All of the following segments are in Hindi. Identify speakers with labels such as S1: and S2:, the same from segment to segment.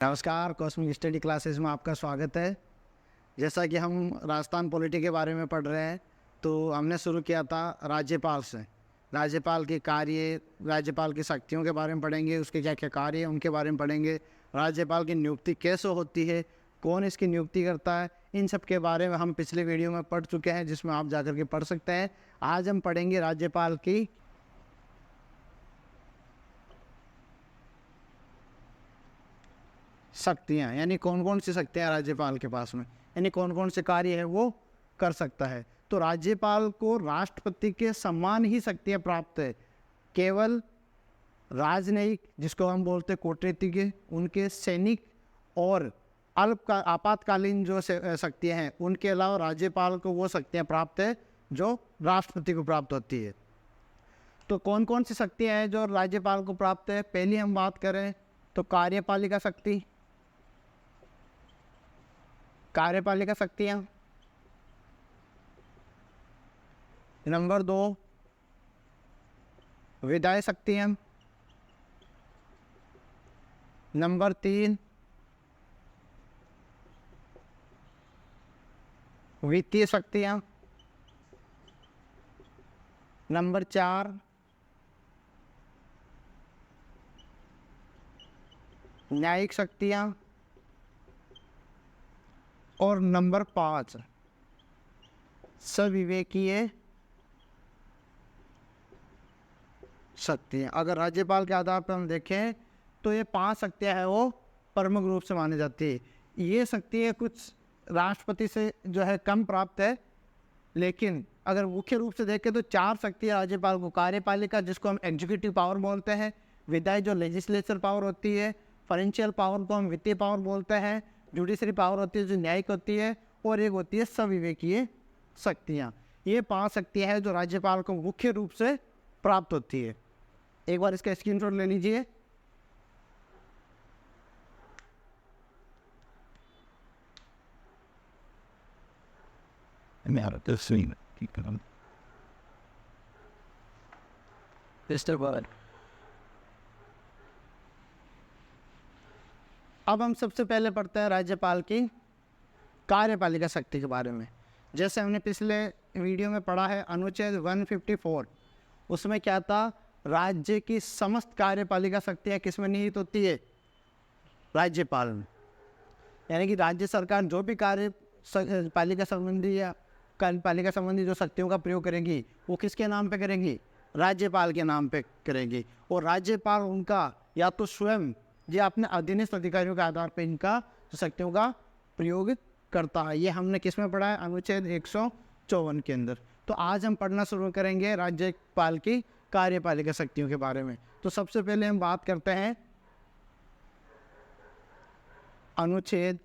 S1: नमस्कार, कॉस्मिक स्टडी क्लासेस में आपका स्वागत है। जैसा कि हम राजस्थान पॉलिटी के बारे में पढ़ रहे हैं, तो हमने शुरू किया था राज्यपाल से। राज्यपाल के कार्य, राज्यपाल की शक्तियों के बारे में पढ़ेंगे, उसके क्या क्या कार्य हैं उनके बारे में पढ़ेंगे, राज्यपाल की नियुक्ति कैसे होती है, कौन इसकी नियुक्ति करता है, इन सब के बारे में हम पिछले वीडियो में पढ़ चुके हैं, जिसमें आप जाकर के पढ़ सकते हैं। आज हम पढ़ेंगे राज्यपाल की शक्तियाँ, यानी कौन कौन सी शक्तियाँ राज्यपाल के पास में, यानी कौन कौन से कार्य है वो कर सकता है। तो राज्यपाल को राष्ट्रपति के समान ही शक्तियाँ प्राप्त है। केवल राजनयिक, जिसको हम बोलते हैं कूटनीतिज्ञ, उनके सैनिक और आपातकालीन जो शक्तियाँ हैं, उनके अलावा राज्यपाल को वो शक्तियाँ प्राप्त है जो राष्ट्रपति को प्राप्त होती है। तो कौन कौन सी शक्तियाँ हैं जो राज्यपाल को प्राप्त है। पहली हम बात करें तो कार्यपालिका शक्ति, कार्यपालिका शक्तियाँ। नंबर 2 विधायी शक्तियाँ। नंबर 3 वित्तीय शक्तियाँ। नंबर 4 न्यायिक शक्तियाँ। और नंबर 5 सविवेकीय शक्तियाँ। अगर राज्यपाल के आधार पर हम देखें तो ये 5 शक्तियाँ हैं वो प्रमुख रूप से मानी जाती है। ये शक्तियाँ कुछ राष्ट्रपति से जो है कम प्राप्त है, लेकिन अगर मुख्य रूप से देखें तो 4 शक्तियाँ राज्यपाल को। कार्यपालिका, जिसको हम एग्जीक्यूटिव पावर बोलते हैं। विधायी, जो लेजिस्लेचर पावर होती है। फाइनेंशियल पावर को हम वित्तीय पावर बोलते हैं। जुडिशरी पावर होती है जो न्यायिक होती है। और एक होती है सविवेकीय शक्तियाँ। ये 5 शक्तियाँ हैं जो राज्यपाल को मुख्य रूप से प्राप्त होती है। एक बार इसका स्क्रीनशॉट ले लीजिए। अब हम सबसे पहले पढ़ते हैं राज्यपाल की कार्यपालिका शक्ति के बारे में। जैसे हमने पिछले वीडियो में पढ़ा है अनुच्छेद 154, उसमें क्या था, राज्य की समस्त कार्यपालिका शक्तियाँ किसमें निहित होती है, राज्यपाल में। यानी कि राज्य सरकार जो भी पालिका संबंधी या कार्यपालिका संबंधी जो शक्तियों का प्रयोग करेगी वो किसके नाम पे करेगी, राज्यपाल के नाम पे करेगी। और राज्यपाल उनका या तो स्वयं या अपने अधीनस्थ अधिकारियों के आधार पर इनका शक्तियों का प्रयोग करता है। ये हमने किस में पढ़ा है, अनुच्छेद 154 के अंदर। तो आज हम पढ़ना शुरू करेंगे राज्यपाल की कार्यपालिका शक्तियों के बारे में। तो सबसे पहले हम बात करते हैं अनुच्छेद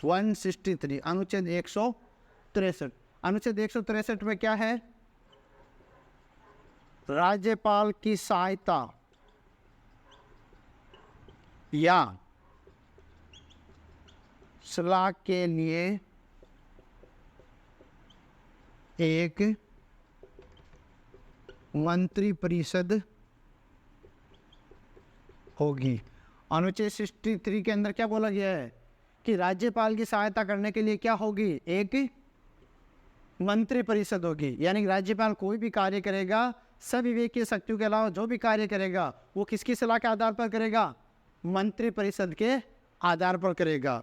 S1: 163, अनुच्छेद 163। अनुच्छेद 163 में क्या है, राज्यपाल की सहायता या सलाह के लिए एक मंत्री परिषद होगी। अनुच्छेद 63 के अंदर क्या बोला गया है कि राज्यपाल की सहायता करने के लिए क्या होगी, एक मंत्री परिषद होगी। यानी कि राज्यपाल कोई भी कार्य करेगा, सविवेकीय शक्तियों के अलावा जो भी कार्य करेगा वो किसकी सलाह के आधार पर करेगा, मंत्री परिषद के आधार पर करेगा।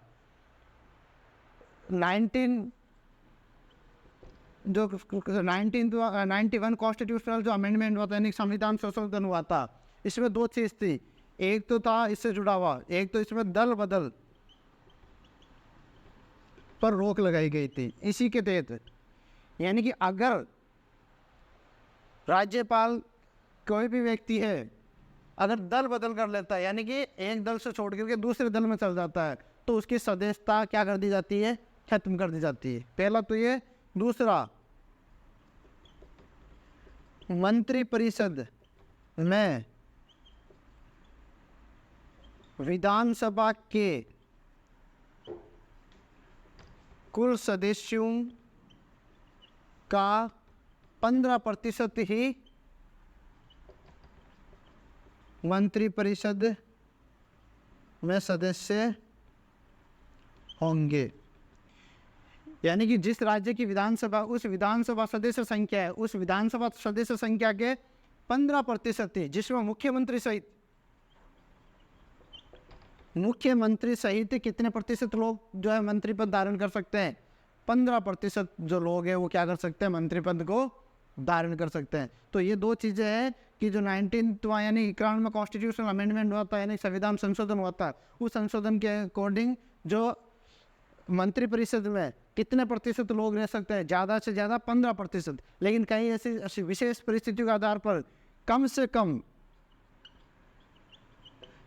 S1: 1991 कॉन्स्टिट्यूशनल जो अमेंडमेंट हुआ था, यानी संविधान संशोधन हुआ था, इसमें 2 चीज़ थी। एक तो था इससे जुड़ा हुआ, एक तो इसमें दल बदल पर रोक लगाई गई थी। इसी के तहत यानी कि अगर राज्यपाल कोई भी व्यक्ति है अगर दल बदल कर लेता है, यानी कि एक दल से छोड़ करके दूसरे दल में चल जाता है, तो उसकी सदस्यता क्या कर दी जाती है, खत्म कर दी जाती है। पहला तो ये। दूसरा, मंत्री परिषद में विधानसभा के कुल सदस्यों का 15% ही मंत्रिपरिषद में सदस्य होंगे। यानी कि जिस राज्य की विधानसभा, उस विधानसभा सदस्य संख्या है, उस विधानसभा सदस्य संख्या के 15% थी, जिसमें मुख्यमंत्री सहित कितने प्रतिशत लोग जो है मंत्री पद धारण कर सकते हैं? 15% जो लोग हैं वो क्या कर सकते हैं? मंत्री पद को धारण कर सकते हैं। तो ये दो चीज़ें हैं कि जो 19 यानी 91 में कॉन्स्टिट्यूशनल अमेंडमेंट हुआ था, यानी संविधान संशोधन हुआ था, उस संशोधन के अकॉर्डिंग जो मंत्री परिषद में कितने प्रतिशत लोग रह सकते हैं? ज़्यादा से ज़्यादा 15%। लेकिन कई ऐसी विशेष परिस्थितियों के आधार पर कम से कम,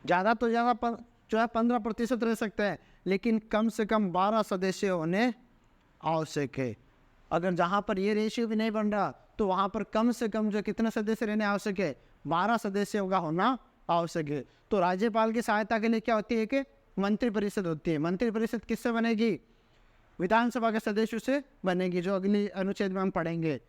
S1: ज़्यादा तो ज़्यादा जो है 15% रह सकते हैं, लेकिन कम से कम 12 सदस्य होने आवश्यक है। अगर जहाँ पर ये रेशियो भी नहीं बन रहा तो वहाँ पर कम से कम जो कितने सदस्य रहने आवश्यक है? 12 सदस्यों का होना आवश्यक है। तो राज्यपाल की सहायता के लिए क्या होती है कि मंत्री परिषद होती है। मंत्री परिषद किससे बनेगी? विधानसभा के सदस्यों से बनेगी, जो अगली अनुच्छेद में हम पढ़ेंगे।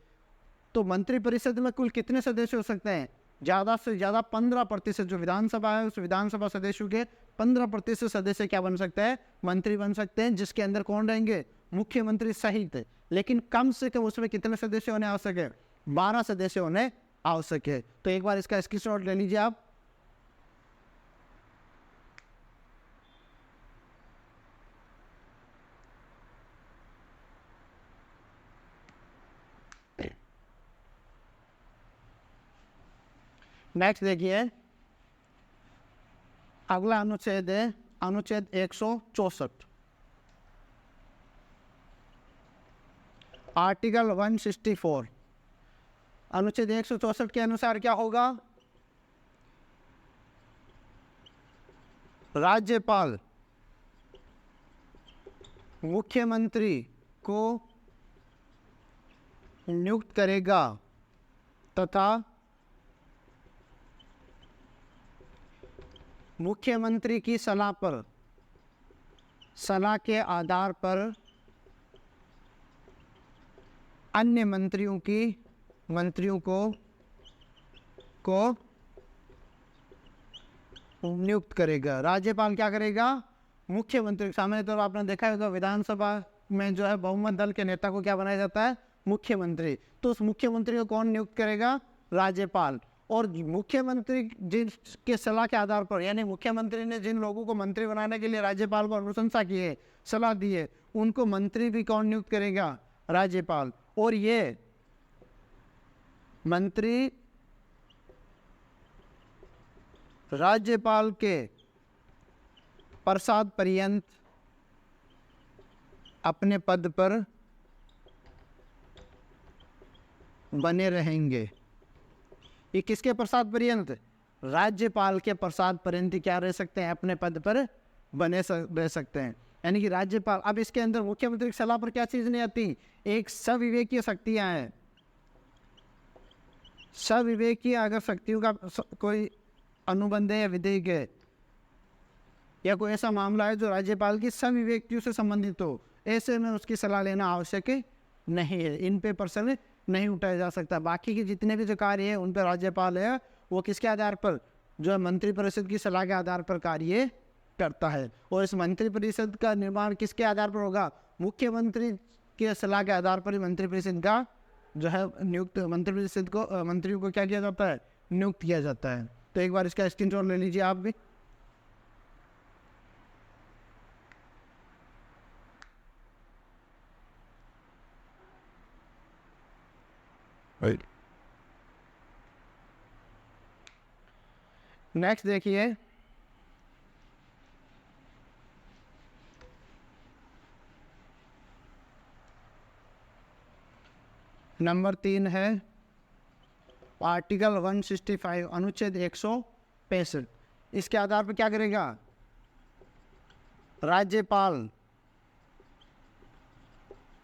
S1: तो मंत्री परिषद में कुल कितने सदस्य हो सकते हैं? ज़्यादा से ज़्यादा 15%। जो विधानसभा है उस विधानसभा सदस्यों के 15% सदस्य क्या बन सकते हैं? मंत्री बन सकते हैं, जिसके अंदर कौन रहेंगे? मुख्यमंत्री सहित। लेकिन कम से कम उसमें कितने सदस्य होने आवश्यक है? 12 सदस्य होने आवश्यक है। तो एक बार इसका स्क्रीनशॉट ले लीजिए आप। नेक्स्ट देखिए, अगला अनुच्छेद है अनुच्छेद 164, आर्टिकल 164। अनुच्छेद 164 के अनुसार क्या होगा? राज्यपाल मुख्यमंत्री को नियुक्त करेगा तथा मुख्यमंत्री की सलाह के आधार पर अन्य मंत्रियों को नियुक्त करेगा। राज्यपाल क्या करेगा? मुख्यमंत्री। सामान्य तौर पर आपने देखा होगा विधानसभा में जो है बहुमत दल के नेता को क्या बनाया जाता है? मुख्यमंत्री। तो उस मुख्यमंत्री को कौन नियुक्त करेगा? राज्यपाल। और मुख्यमंत्री जिनके सलाह के आधार पर, यानी मुख्यमंत्री ने जिन लोगों को मंत्री बनाने के लिए राज्यपाल को अनुशंसा की है, सलाह दी है, उनको मंत्री भी कौन नियुक्त करेगा? राज्यपाल। और ये मंत्री राज्यपाल के प्रसाद पर्यंत अपने पद पर बने रहेंगे। ये किसके प्रसाद पर्यंत? राज्यपाल के प्रसाद पर्यंत क्या रह सकते हैं? अपने पद पर बने रह सकते हैं। यानी कि राज्यपाल, अब इसके अंदर मुख्यमंत्री की सलाह पर क्या चीज़ नहीं आती? एक सविवेकीय शक्तियां हैं। सविवेकीय अगर शक्तियों का कोई अनुबंध है या विधेयक है या कोई ऐसा मामला है जो राज्यपाल की सविवेकियों से संबंधित हो, ऐसे में उसकी सलाह लेना आवश्यक नहीं है। इन पे प्रश्न नहीं उठाया जा सकता। बाकी के जितने भी जो कार्य है उन पर राज्यपाल है वो किसके आधार पर? जो है मंत्री परिषद की सलाह के आधार पर कार्य करता है। और इस मंत्री परिषद का निर्माण किसके आधार पर होगा? मुख्यमंत्री के सलाह के आधार पर ही मंत्री परिषद का जो है नियुक्त, मंत्री परिषद को मंत्रियों को क्या किया जाता है? नियुक्त किया जाता है। तो एक बार इसका स्क्रीनशॉट ले लीजिए आप भी। नेक्स्ट देखिए, नंबर 3 है आर्टिकल 165, अनुच्छेद 165। इसके आधार पर क्या करेगा? राज्यपाल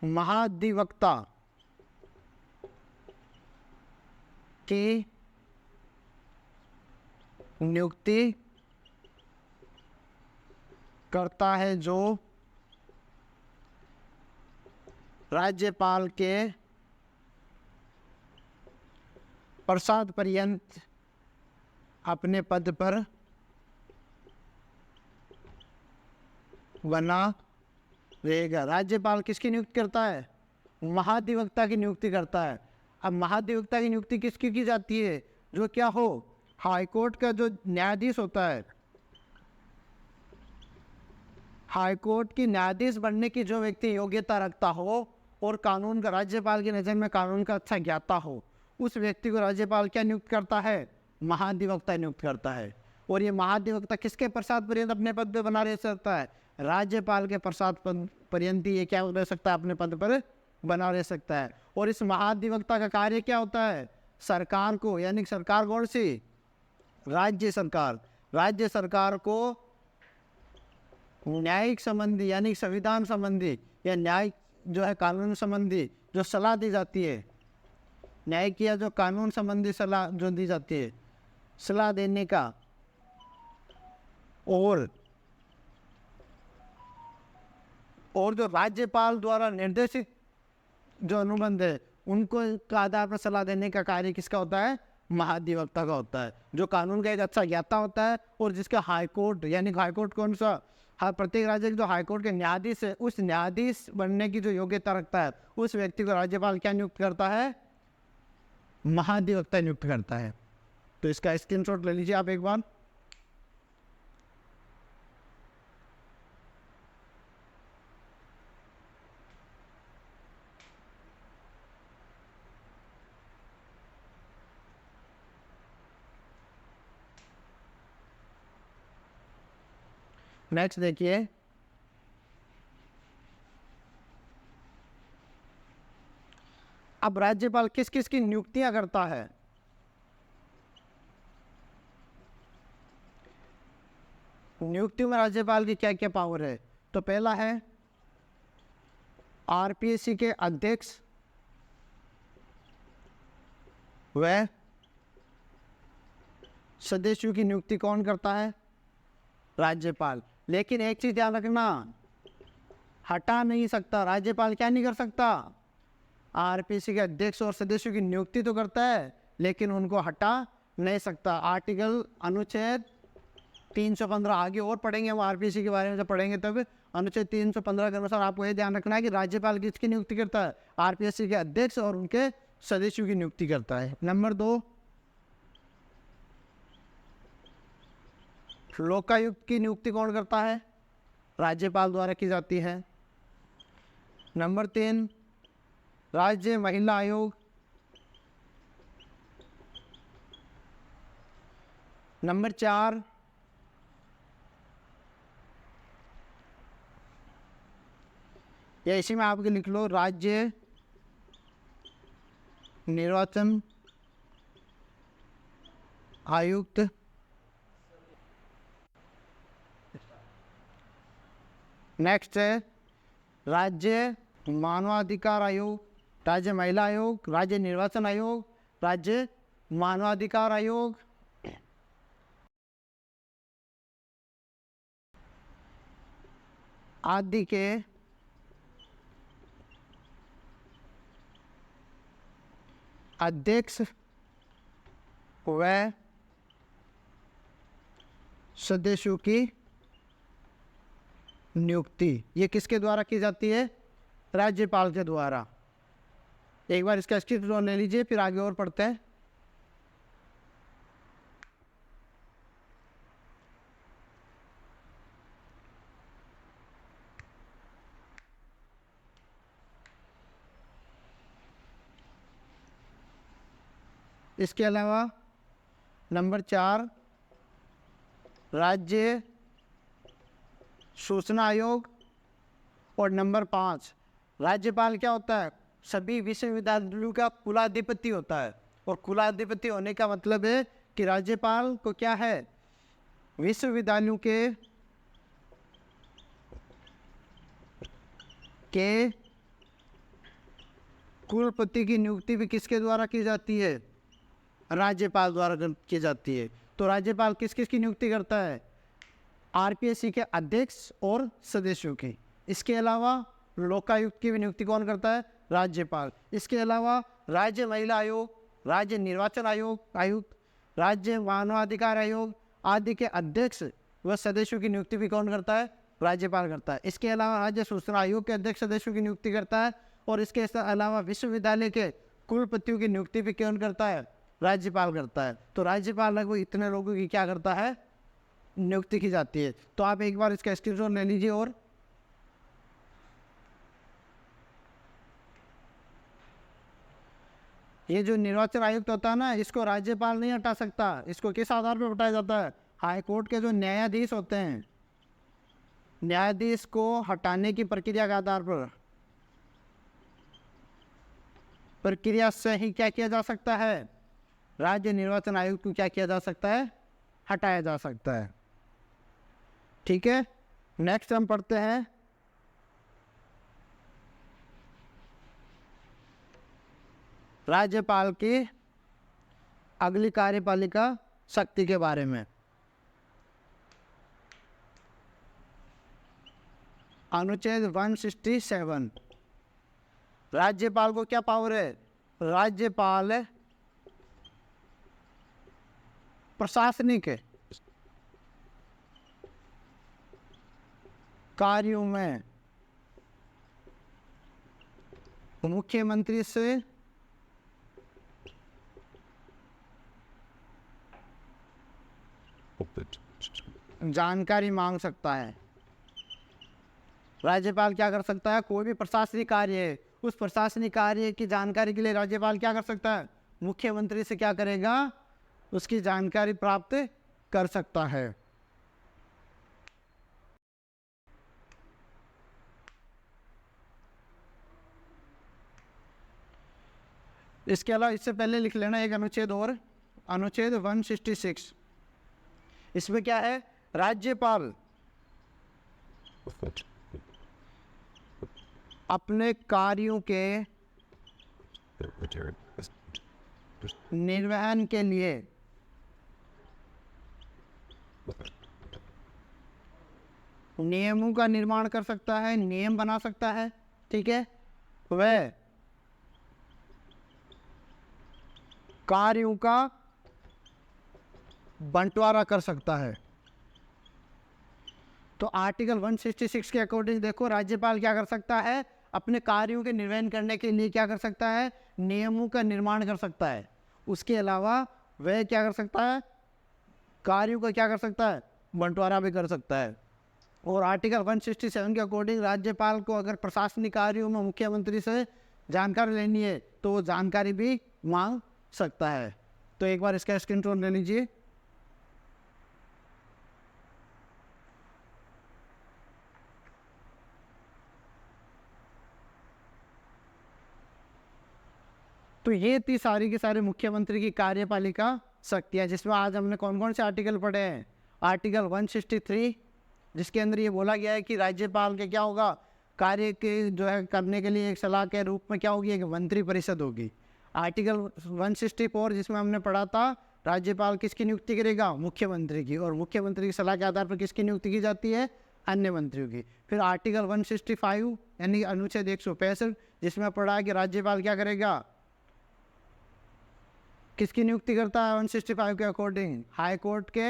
S1: महाधिवक्ता की नियुक्ति करता है, जो राज्यपाल के प्रसाद पर्यंत अपने पद पर बना रहेगा। राज्यपाल किसकी नियुक्ति करता है? महाधिवक्ता की नियुक्ति करता है। अब महाधिवक्ता की नियुक्ति किसकी की जाती है? जो क्या हो, हाईकोर्ट का जो न्यायाधीश होता है, हाईकोर्ट की न्यायाधीश बनने की जो व्यक्ति योग्यता रखता हो और कानून का, राज्यपाल की नज़र में कानून का अच्छा ज्ञाता हो, उस व्यक्ति को राज्यपाल क्या नियुक्त करता है? महाधिवक्ता नियुक्त करता है। और ये महाधिवक्ता किसके पश्चात पर्यंत अपने पद पे बना रह सकता है? राज्यपाल के पश्चात पर्यंत ये क्या रह सकता है? अपने पद पर बना रह सकता है। और इस महाधिवक्ता का कार्य क्या होता है? सरकार को, यानी सरकार कौन सी? राज्य सरकार। राज्य सरकार को न्यायिक संबंधी यानी संविधान संबंधी या न्यायिक जो है कानून संबंधी जो सलाह दी जाती है, न्यायिक या जो कानून संबंधी सलाह जो दी जाती है, सलाह देने का और जो राज्यपाल द्वारा निर्देशित जो अनुबंध है उनको का आधार पर सलाह देने का कार्य किसका होता है? महाधिवक्ता का होता है, जो कानून का एक अच्छा ज्ञाता होता है और जिसका हाईकोर्ट, यानी हाईकोर्ट कौन सा? हर प्रत्येक राज्य के जो हाईकोर्ट के न्यायाधीश है, उस न्यायाधीश बनने की जो योग्यता रखता है, उस व्यक्ति को राज्यपाल क्या नियुक्त करता है? महाधिवक्ता नियुक्त करता है। तो इसका स्क्रीनशॉट ले लीजिए आप एक बार। नेक्स्ट देखिए, अब राज्यपाल किस किस की नियुक्तियां करता है? नियुक्ति में राज्यपाल की क्या क्या पावर है? तो पहला है आरपीएससी के अध्यक्ष व सदस्यों की नियुक्ति कौन करता है? राज्यपाल। लेकिन एक चीज ध्यान रखना, हटा नहीं सकता राज्यपाल। क्या नहीं कर सकता? आरपीसी के अध्यक्ष और सदस्यों की नियुक्ति तो करता है लेकिन उनको हटा नहीं सकता। आर्टिकल अनुच्छेद 315 आगे और पढ़ेंगे हम आरपीसी के बारे में, जब पढ़ेंगे तब अनुच्छेद 315 के अनुसार आपको ये ध्यान रखना है कि राज्यपाल किसकी नियुक्ति करता है? आरपीएससी के अध्यक्ष और उनके सदस्यों की नियुक्ति करता है। नंबर 2, लोकायुक्त की नियुक्ति कौन करता है? राज्यपाल द्वारा की जाती है। नंबर 3, राज्य महिला आयोग। नंबर 4, या इसी में आपके लिख लो, राज्य निर्वाचन आयुक्त। नेक्स्ट है राज्य मानवाधिकार आयोग, राज्य महिला आयोग, राज्य निर्वाचन आयोग, राज्य मानवाधिकार आयोग। आदि के अध्यक्ष व सदस्यों की नियुक्ति ये किसके द्वारा की जाती है? राज्यपाल के द्वारा। एक बार इसका स्क्रीनशॉट ले लीजिए, फिर आगे और पढ़ते हैं। इसके अलावा नंबर 4, राज्य सूचना आयोग। और नंबर 5, राज्यपाल क्या होता है? सभी विश्वविद्यालयों का कुलाधिपति होता है। और कुलाधिपति होने का मतलब है कि राज्यपाल को क्या है? विश्वविद्यालयों के कुलपति की नियुक्ति भी किसके द्वारा की जाती है? राज्यपाल द्वारा की जाती है। तो राज्यपाल किस किस की नियुक्ति करता है? आरपीएससी के अध्यक्ष और सदस्यों की। इसके अलावा लोकायुक्त की भी नियुक्ति कौन करता है? राज्यपाल। इसके अलावा राज्य महिला आयोग, राज्य निर्वाचन आयुक्त, राज्य मानवाधिकार आयोग आदि के अध्यक्ष व सदस्यों की नियुक्ति भी कौन करता है? राज्यपाल करता है। इसके अलावा राज्य सूचना आयोग के अध्यक्ष सदस्यों की नियुक्ति करता है, और इसके अलावा विश्वविद्यालय के कुलपतियों की नियुक्ति भी कौन करता है? राज्यपाल करता है। तो राज्यपाल लगभग इतने लोगों की क्या करता है? नियुक्ति की जाती है। तो आप एक बार इसका स्क्रीनशॉट ले लीजिए। और ये जो निर्वाचन आयुक्त होता है ना, इसको राज्यपाल नहीं हटा सकता। इसको किस आधार पर हटाया जाता है? हाई कोर्ट के जो न्यायाधीश होते हैं, न्यायाधीश को हटाने की प्रक्रिया के आधार पर, प्रक्रिया से ही क्या किया जा सकता है? राज्य निर्वाचन आयुक्त को क्या किया जा सकता है? हटाया जा सकता है। ठीक है, नेक्स्ट हम पढ़ते हैं राज्यपाल की अगली कार्यपालिका शक्ति के बारे में। अनुच्छेद 167, राज्यपाल को क्या पावर है? राज्यपाल प्रशासनिक कार्यों में मुख्यमंत्री से जानकारी मांग सकता है। राज्यपाल क्या कर सकता है? कोई भी प्रशासनिक कार्य है, उस प्रशासनिक कार्य की जानकारी के लिए राज्यपाल क्या कर सकता है? मुख्यमंत्री से क्या करेगा? उसकी जानकारी प्राप्त कर सकता है। इसके अलावा इससे पहले लिख लेना एक अनुच्छेद और, अनुच्छेद 166। इसमें क्या है? राज्यपाल अपने कार्यों के निर्वहन के लिए नियमों का निर्माण कर सकता है, नियम बना सकता है। ठीक है, वह कार्यों का बंटवारा कर सकता है। तो आर्टिकल 166 के अकॉर्डिंग देखो, राज्यपाल क्या कर सकता है? अपने कार्यों के निर्वहन करने के लिए क्या कर सकता है? नियमों का निर्माण कर सकता है। उसके अलावा वह क्या कर सकता है? कार्यों का क्या कर सकता है? बंटवारा भी कर सकता है। और आर्टिकल 167 के अकॉर्डिंग राज्यपाल को अगर प्रशासनिक कार्यों में मुख्यमंत्री से जानकारी लेनी है तो वो जानकारी भी मांग सकता है। तो एक बार इसका स्क्रीनशॉट ले लीजिए। तो ये थी सारी की सारी मुख्यमंत्री की कार्यपालिका शक्तियाँ, जिसमें आज हमने कौन कौन से आर्टिकल पढ़े हैं? आर्टिकल 163, जिसके अंदर ये बोला गया है कि राज्यपाल के क्या होगा? कार्य के जो है करने के लिए एक सलाह के रूप में क्या होगी? एक मंत्री परिषद होगी। आर्टिकल 164, जिसमें हमने पढ़ा था राज्यपाल किसकी नियुक्ति करेगा? मुख्यमंत्री की, और मुख्यमंत्री की सलाह के आधार पर किसकी नियुक्ति की जाती है? अन्य मंत्रियों की। फिर आर्टिकल 165 यानी अनुच्छेद 165, जिसमें पढ़ा है कि राज्यपाल क्या करेगा? किसकी नियुक्ति करता है? 165 के अकॉर्डिंग हाई कोर्ट के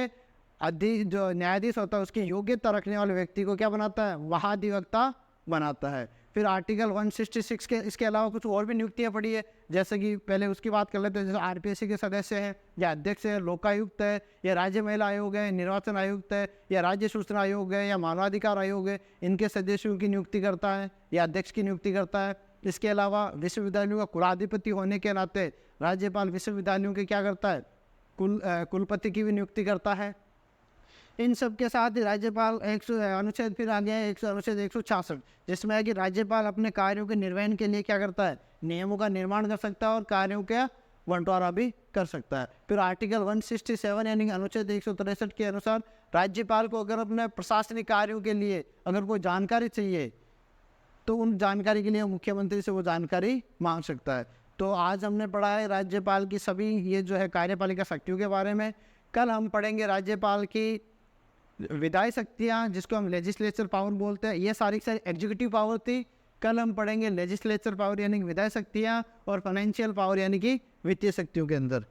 S1: अध्यक्ष जो न्यायाधीश होता है उसकी योग्यता रखने वाले व्यक्ति को क्या बनाता है? महाधिवक्ता बनाता है। फिर आर्टिकल 166 के इसके अलावा कुछ और भी नियुक्तियां पड़ी है, जैसे कि पहले उसकी बात कर लेते हैं। जैसे आरपीएससी के सदस्य हैं, या अध्यक्ष है, लोकायुक्त है, या राज्य महिला आयोग है, निर्वाचन आयुक्त है, या राज्य सूचना आयोग है, या मानवाधिकार आयोग है, इनके सदस्यों की नियुक्ति करता है या अध्यक्ष की नियुक्ति करता है। इसके अलावा विश्वविद्यालयों का कुलाधिपति होने के नाते राज्यपाल विश्वविद्यालयों के क्या करता है? कुलपति की भी नियुक्ति करता है। इन सब के साथ ही राज्यपाल अनुच्छेद फिर आ गया है अनुच्छेद 166, जिसमें है कि राज्यपाल अपने कार्यों के निर्वहन के लिए क्या करता है? नियमों का निर्माण कर सकता है और कार्यों का बंटवारा भी कर सकता है। फिर आर्टिकल 167 यानी अनुच्छेद 163 के अनुसार राज्यपाल को अगर अपने प्रशासनिक कार्यों के लिए अगर कोई जानकारी चाहिए तो उन जानकारी के लिए मुख्यमंत्री से वो जानकारी मांग सकता है। तो आज हमने पढ़ा है राज्यपाल की सभी ये जो है कार्यपालिका शक्तियों के बारे में। कल हम पढ़ेंगे राज्यपाल की विधायी शक्तियाँ, जिसको हम लेजिस्लेचर पावर बोलते हैं। ये सारी एग्जीक्यूटिव पावर थी। कल हम पढ़ेंगे लेजिस्लेचर पावर यानी कि विधायी शक्तियाँ, और फाइनेंशियल पावर यानी कि वित्तीय शक्तियों के अंदर।